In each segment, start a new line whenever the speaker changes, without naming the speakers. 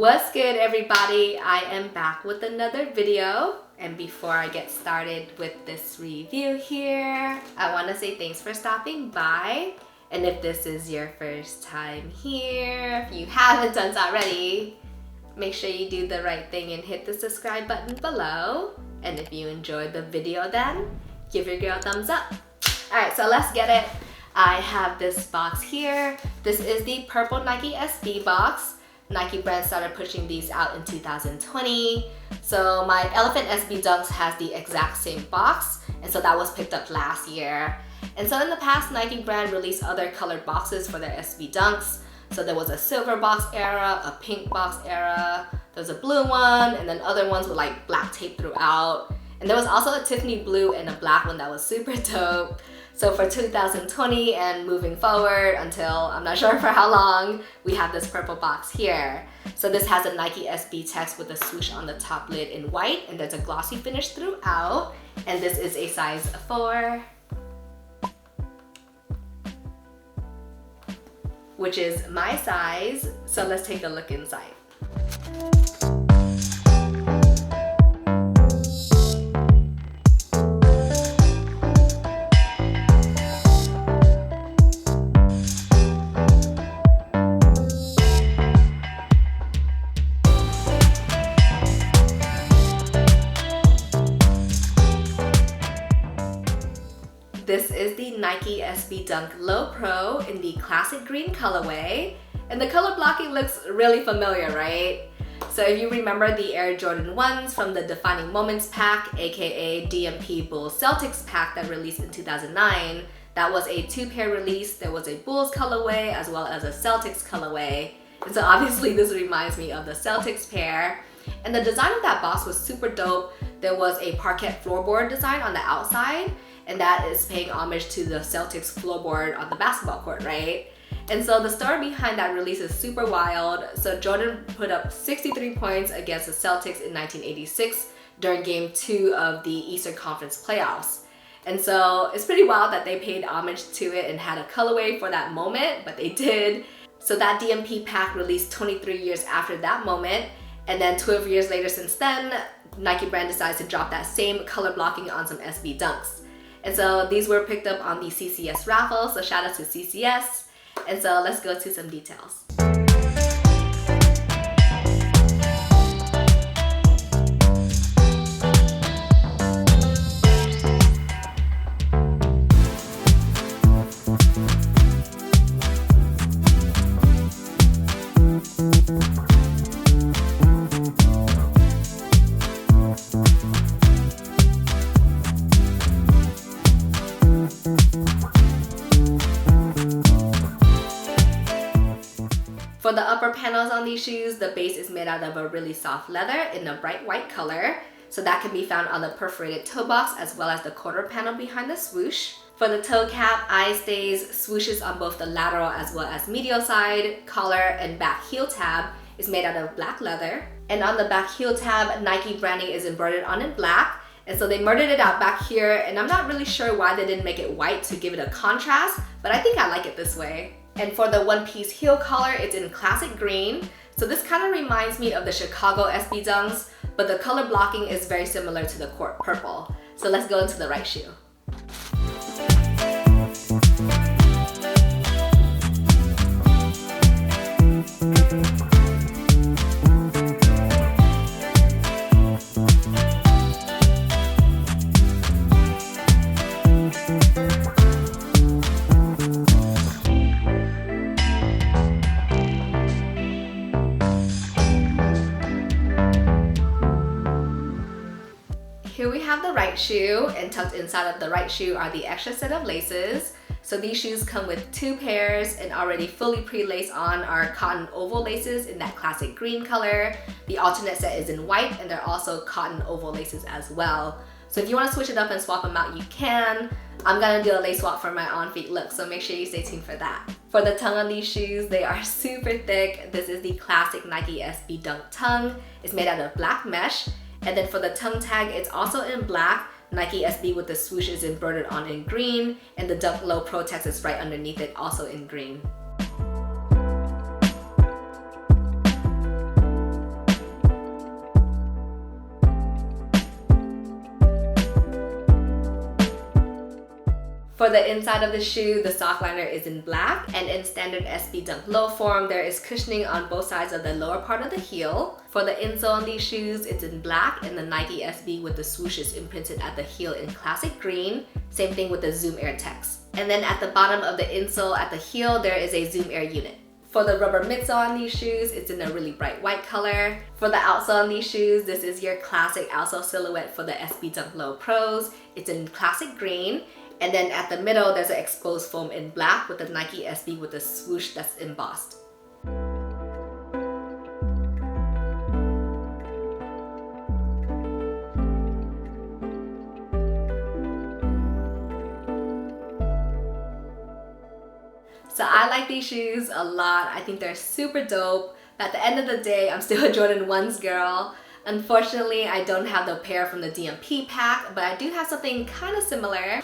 What's good, everybody? I am back with another video, and before I get started with this review here, I want to say thanks for stopping by. And if this is your first time here, if you haven't done so already, make sure you do the right thing and hit the subscribe button below. And if you enjoyed the video, then give your girl a thumbs up. Alright, so let's get it. I have this box here. This is the purple Nike SB box. Nike brand started pushing these out in 2020. So my Elephant SB Dunks has the exact same box, and so that was picked up last year. And so in the past, Nike brand released other colored boxes for their SB Dunks. So there was a silver box era, a pink box era, there was a blue one, and then other ones with like black tape throughout. And there was also a Tiffany blue and a black one that was super dope. So for 2020 and moving forward until I'm not sure for how long, we have this purple box here. So this has a Nike SB text with a swoosh on the top lid in white, and there's a glossy finish throughout. And this is a size 4, which is my size. So let's take a look inside. This is the Nike SB Dunk Low Pro in the classic green colorway, and the color blocking looks really familiar, right? So if you remember the Air Jordan 1s from the Defining Moments pack, aka DMP Bulls Celtics pack that released in 2009, that was a 2-pair release. There was a Bulls colorway as well as a Celtics colorway. And so obviously this reminds me of the Celtics pair. And the design of that box was super dope. There was a parquet floorboard design on the outside, and that is paying homage to the Celtics floorboard on the basketball court, right? And so the story behind that release is super wild. So Jordan put up 63 points against the Celtics in 1986 during Game 2 of the Eastern Conference playoffs. And so it's pretty wild that they paid homage to it and had a colorway for that moment, but they did. So that DMP pack released 23 years after that moment, and then 12 years later since then, Nike brand decides to drop that same color blocking on some SB Dunks. And so these were picked up on the CCS raffle, so shout out to CCS. And so let's go to some details. For the upper panels on these shoes, the base is made out of a really soft leather in a bright white color. So that can be found on the perforated toe box as well as the quarter panel behind the swoosh. For the toe cap, eye stays, swooshes on both the lateral as well as medial side, collar, and back heel tab is made out of black leather. And on the back heel tab, Nike branding is embroidered on in black. And so they murdered it out back here, and I'm not really sure why they didn't make it white to give it a contrast, but I think I like it this way. And for the one-piece heel collar, it's in classic green. So this kind of reminds me of the Chicago SB Dunks, but the color blocking is very similar to the court purple. So let's go into the right shoe. Here we have the right shoe, and tucked inside of the right shoe are the extra set of laces. So these shoes come with 2 pairs, and already fully pre-laced on are cotton oval laces in that classic green color. The alternate set is in white, and they're also cotton oval laces as well. So if you want to switch it up and swap them out, you can. I'm gonna do a lace swap for my on-feet look, so make sure you stay tuned for that. For the tongue on these shoes, they are super thick. This is the classic Nike SB Dunk tongue. It's made out of black mesh. And then for the tongue tag, it's also in black. Nike SB with the swoosh is embroidered on in green, and the Dunk Low Pro text is right underneath it, also in green. For the inside of the shoe, the sock liner is in black, and in standard SB Dunk Low form, there is cushioning on both sides of the lower part of the heel. For the insole on these shoes, it's in black, and the Nike SB with the swoosh is imprinted at the heel in classic green. Same thing with the Zoom Air text. And then at the bottom of the insole at the heel, there is a Zoom Air unit. For the rubber midsole on these shoes, it's in a really bright white color. For the outsole on these shoes, this is your classic outsole silhouette for the SB Dunk Low Pros. It's in classic green. And then at the middle, there's an exposed foam in black with the Nike SB with the swoosh that's embossed. So I like these shoes a lot. I think they're super dope. But at the end of the day, I'm still a Jordan 1s girl. Unfortunately, I don't have the pair from the DMP pack, but I do have something kind of similar.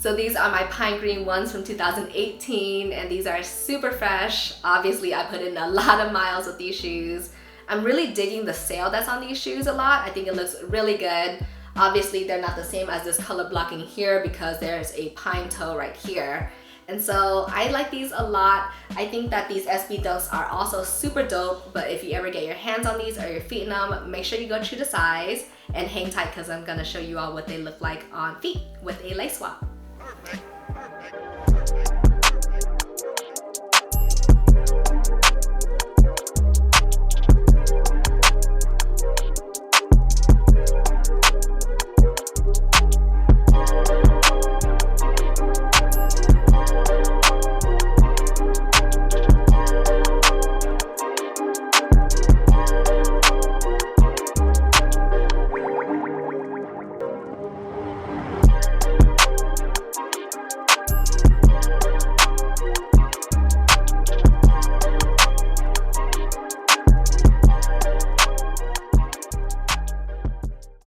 So these are my pine green ones from 2018, and these are super fresh. Obviously, I put in a lot of miles with these shoes. I'm really digging the sail that's on these shoes a lot. I think it looks really good. Obviously, they're not the same as this color blocking here because there's a pine toe right here. And so I like these a lot. I think that these SB Dunks are also super dope, but if you ever get your hands on these or your feet in them, make sure you go true to size and hang tight because I'm gonna show you all what they look like on feet with a lace swap.